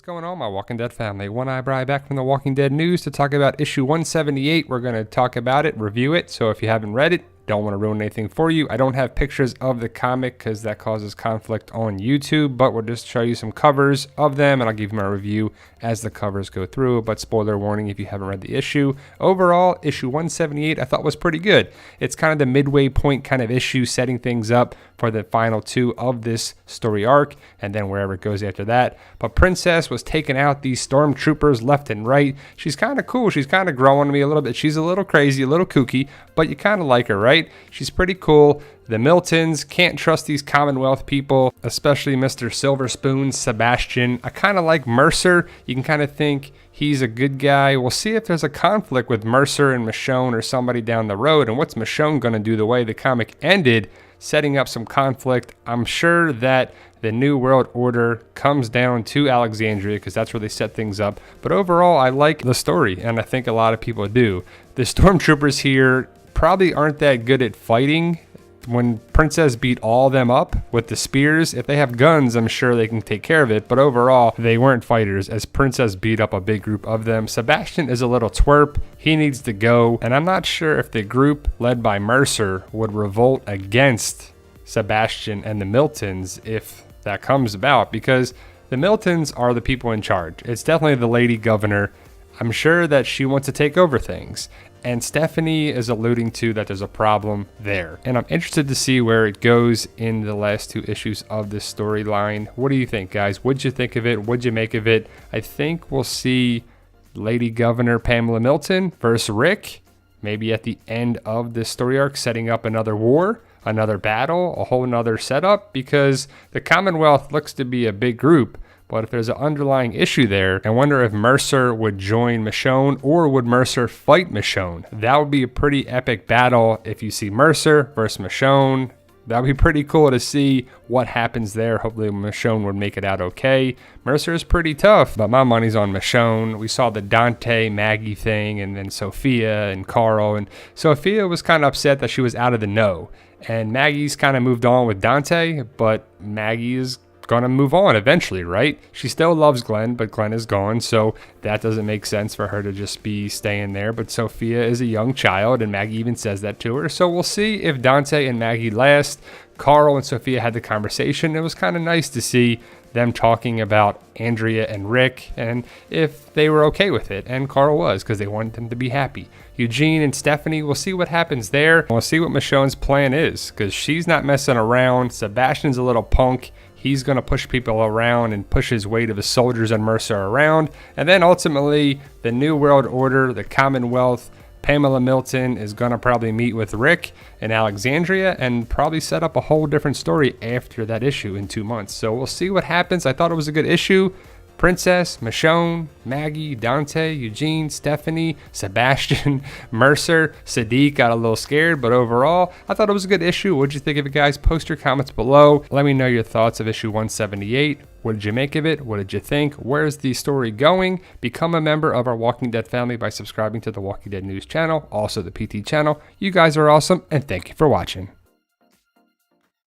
going on, my Walking Dead family? One Eyebrow back from the Walking Dead news to talk about issue 178. We're going to talk about it, review it. So if you haven't read it, don't want to ruin anything for you. I don't have pictures of the comic because that causes conflict on YouTube, but we'll just show you some covers of them and I'll give you my review as the covers go through. But spoiler warning if you haven't read the issue. Overall, issue 178 I thought was pretty good. It's kind of the midway point kind of issue, setting things up for the final two of this story arc and then wherever it goes after that. But Princess was taking out these stormtroopers left and right. She's kind of cool. She's kind of growing on me a little bit. She's a little crazy, a little kooky, but you kind of like her, right? She's pretty cool. The Miltons, can't trust these Commonwealth people, especially Mr. Silverspoon, Sebastian. I kind of like Mercer. You can kind of think he's a good guy. We'll see if there's a conflict with Mercer and Michonne or somebody down the road. And what's Michonne going to do the way the comic ended, setting up some conflict? I'm sure that the New World Order comes down to Alexandria because that's where they set things up. But overall, I like the story, and I think a lot of people do. The stormtroopers here probably aren't that good at fighting. When Princess beat all of them up with the spears, if they have guns, I'm sure they can take care of it. But overall, they weren't fighters as Princess beat up a big group of them. Sebastian is a little twerp. He needs to go. And I'm not sure if the group led by Mercer would revolt against Sebastian and the Miltons if that comes about, because the Miltons are the people in charge. It's definitely the lady governor. I'm sure that she wants to take over things. And Stephanie is alluding to that there's a problem there. And I'm interested to see where it goes in the last two issues of this storyline. What do you think, guys? What'd you think of it? What'd you make of it? I think we'll see Lady Governor Pamela Milton versus Rick, maybe at the end of this story arc, setting up another war, another battle, a whole nother setup, because the Commonwealth looks to be a big group. But if there's an underlying issue there, I wonder if Mercer would join Michonne or would Mercer fight Michonne? That would be a pretty epic battle if you see Mercer versus Michonne. That would be pretty cool to see what happens there. Hopefully Michonne would make it out okay. Mercer is pretty tough, but my money's on Michonne. We saw the Dante, Maggie thing, and then Sophia and Carl. And Sophia was kind of upset that she was out of the know. And Maggie's kind of moved on with Dante, but Maggie is gonna move on eventually, right? She still loves Glenn, but Glenn is gone, so that doesn't make sense for her to just be staying there. But Sophia is a young child, and Maggie even says that to her. So we'll see if Dante and Maggie last. Carl and Sophia had the conversation. It was kind of nice to see them talking about Andrea and Rick and if they were okay with it. And Carl was, because they wanted them to be happy. Eugene and Stephanie, we'll see what happens there. We'll see what Michonne's plan is, because she's not messing around. Sebastian's a little punk. He's going to push people around and push his weight of the soldiers and Mercer around. And then ultimately, the New World Order, the Commonwealth, Pamela Milton is going to probably meet with Rick in Alexandria and probably set up a whole different story after that issue in 2 months. So we'll see what happens. I thought it was a good issue. Princess, Michonne, Maggie, Dante, Eugene, Stephanie, Sebastian, Mercer, Sadiq got a little scared, but overall, I thought it was a good issue. What'd you think of it, guys? Post your comments below. Let me know your thoughts of issue 178. What did you make of it? What did you think? Where's the story going? Become a member of our Walking Dead family by subscribing to the Walking Dead News channel, also the PT channel. You guys are awesome, and thank you for watching.